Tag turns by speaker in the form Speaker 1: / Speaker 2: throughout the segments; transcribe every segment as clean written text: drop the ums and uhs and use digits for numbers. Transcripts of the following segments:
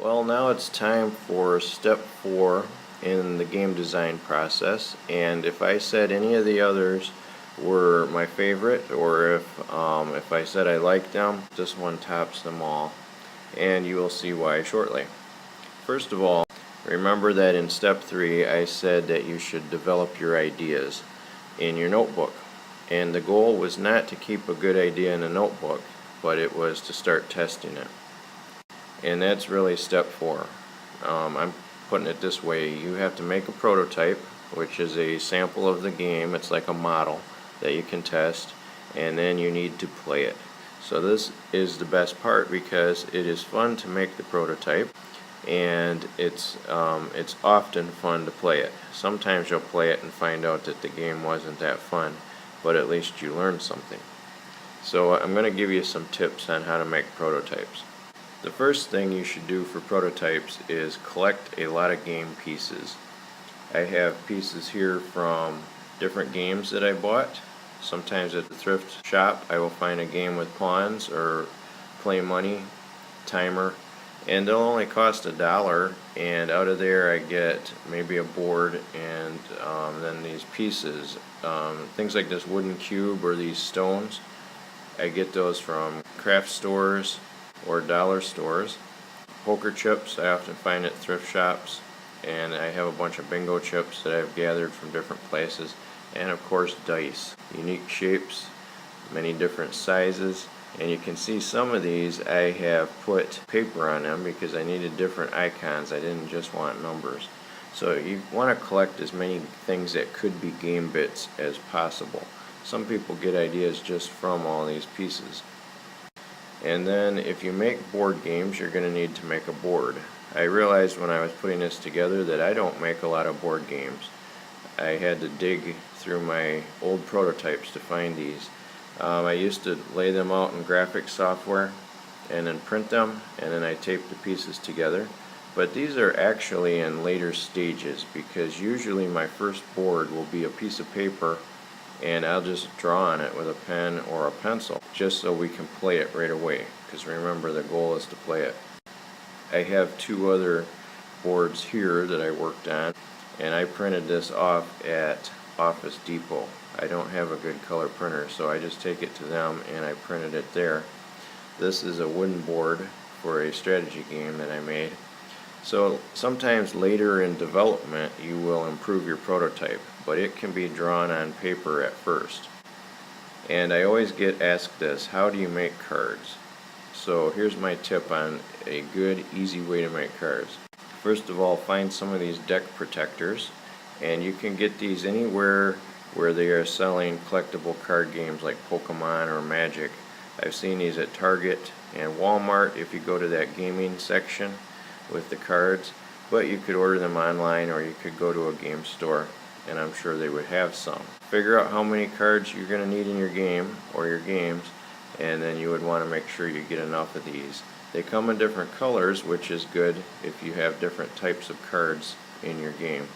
Speaker 1: Well, now it's time for step 4 in the game design process, and if I said any of the others were my favorite, or if I said I liked them, this one tops them all, and you will see why shortly. First of all, remember that in step 3 I said that you should develop your ideas in your notebook, and the goal was not to keep a good idea in a notebook, but it was to start testing it. And that's really step 4. I'm putting it this way: you have to make a prototype, which is a sample of the game. It's like a model that you can test, and then you need to play it. So this is the best part because it is fun to make the prototype, and it's often fun to play it. Sometimes you'll play it and find out that the game wasn't that fun, but at least you learned something. So I'm going to give you some tips on how to make prototypes. The first thing you should do for prototypes is collect a lot of game pieces. I have pieces here from different games that I bought. Sometimes at the thrift shop I will find a game with pawns or play money, timer, and they'll only cost $1, and out of there I get maybe a board and then these pieces. Things like this wooden cube or these stones, I get those from craft stores or dollar stores. Poker chips I often find at thrift shops, and I have a bunch of bingo chips that I've gathered from different places, and of course dice. Unique shapes, many different sizes, and you can see some of these I have put paper on them because I needed different icons. I didn't just want numbers. So you want to collect as many things that could be game bits as possible. Some people get ideas just from all these pieces. And then if you make board games, you're going to need to make a board. I realized when I was putting this together that I don't make a lot of board games. I had to dig through my old prototypes to find these. I used to lay them out in graphics software and then print them, and then I tape the pieces together. But these are actually in later stages because usually my first board will be a piece of paper and I'll just draw on it with a pen or a pencil just so we can play it right away, because remember, the goal is to play it. I have 2 other boards here that I worked on, and I printed this off at Office Depot. I don't have a good color printer, so I just take it to them and I printed it there. This is a wooden board for a strategy game that I made. So sometimes later in development you will improve your prototype, but it can be drawn on paper at first. And I always get asked this: how do you make cards? So here's my tip on a good, easy way to make cards. First of all, find some of these deck protectors, and you can get these anywhere where they are selling collectible card games like Pokemon or Magic. I've seen these at Target and Walmart if you go to that gaming section with the cards, but you could order them online or you could go to a game store and I'm sure they would have some. Figure out how many cards you're going to need in your game or your games, and then you would want to make sure you get enough of these. They come in different colors, which is good if you have different types of cards in your game.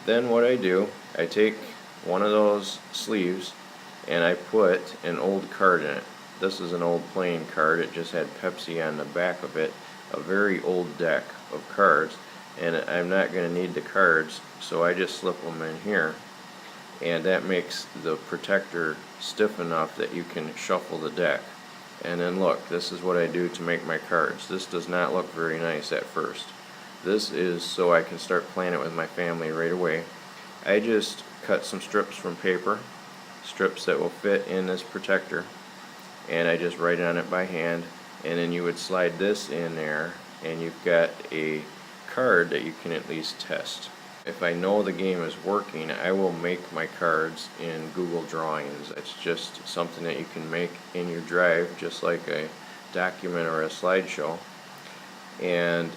Speaker 1: Then what I do, I take one of those sleeves and I put an old card in it. This is an old playing card. It just had Pepsi on the back of it, a very old deck of cards, and I'm not going to need the cards, so I just slip them in here, and that makes the protector stiff enough that you can shuffle the deck. And then look, this is what I do to make my cards. This does not look very nice at first. This is so I can start playing it with my family right away. I just cut some strips from paper, strips that will fit in this protector, and I just write on it by hand, and then you would slide this in there and you've got a card that you can at least test. If I know the game is working, I will make my cards in Google Drawings. It's just something that you can make in your drive, just like a document or a slideshow. And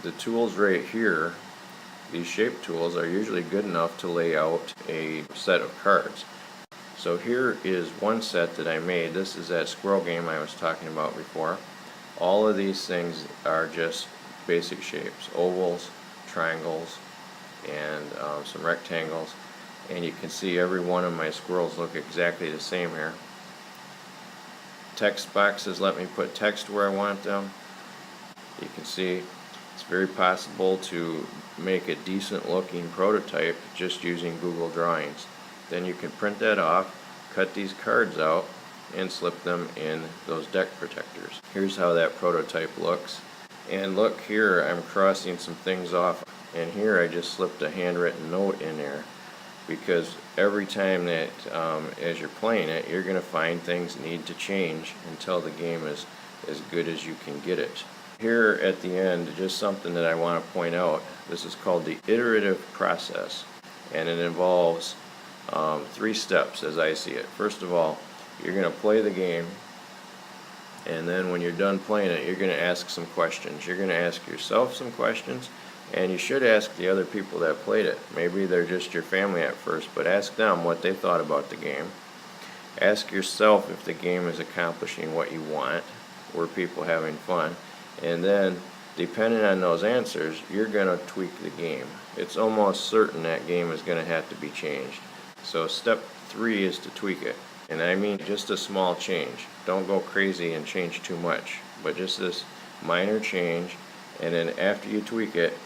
Speaker 1: the tools right here, these shape tools, are usually good enough to lay out a set of cards. So here is one set that I made. This is that squirrel game I was talking about before. All of these things are just basic shapes: ovals, triangles, and some rectangles. And you can see every one of my squirrels look exactly the same here. Text boxes let me put text where I want them. You can see it's very possible to make a decent looking prototype just using Google Drawings. Then you can print that off, cut these cards out, and slip them in those deck protectors. Here's how that prototype looks. And look here, I'm crossing some things off, and here I just slipped a handwritten note in there, because every time that as you're playing it, you're going to find things need to change until the game is as good as you can get it. Here at the end, just something that I want to point out. This is called the iterative process, and it involves 3 steps as I see it. First of all, you're going to play the game, and then when you're done playing it, you're going to ask some questions. You're going to ask yourself some questions, and you should ask the other people that played it. Maybe they're just your family at first, but ask them what they thought about the game. Ask yourself if the game is accomplishing what you want. Were people having fun? And then, depending on those answers, you're going to tweak the game. It's almost certain that game is going to have to be changed. So step 3 is to tweak it. And I mean just a small change. Don't go crazy and change too much, but just this minor change, and then after you tweak it,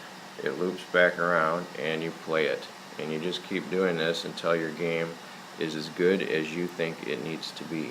Speaker 1: it loops back around and you play it. And you just keep doing this until your game is as good as you think it needs to be.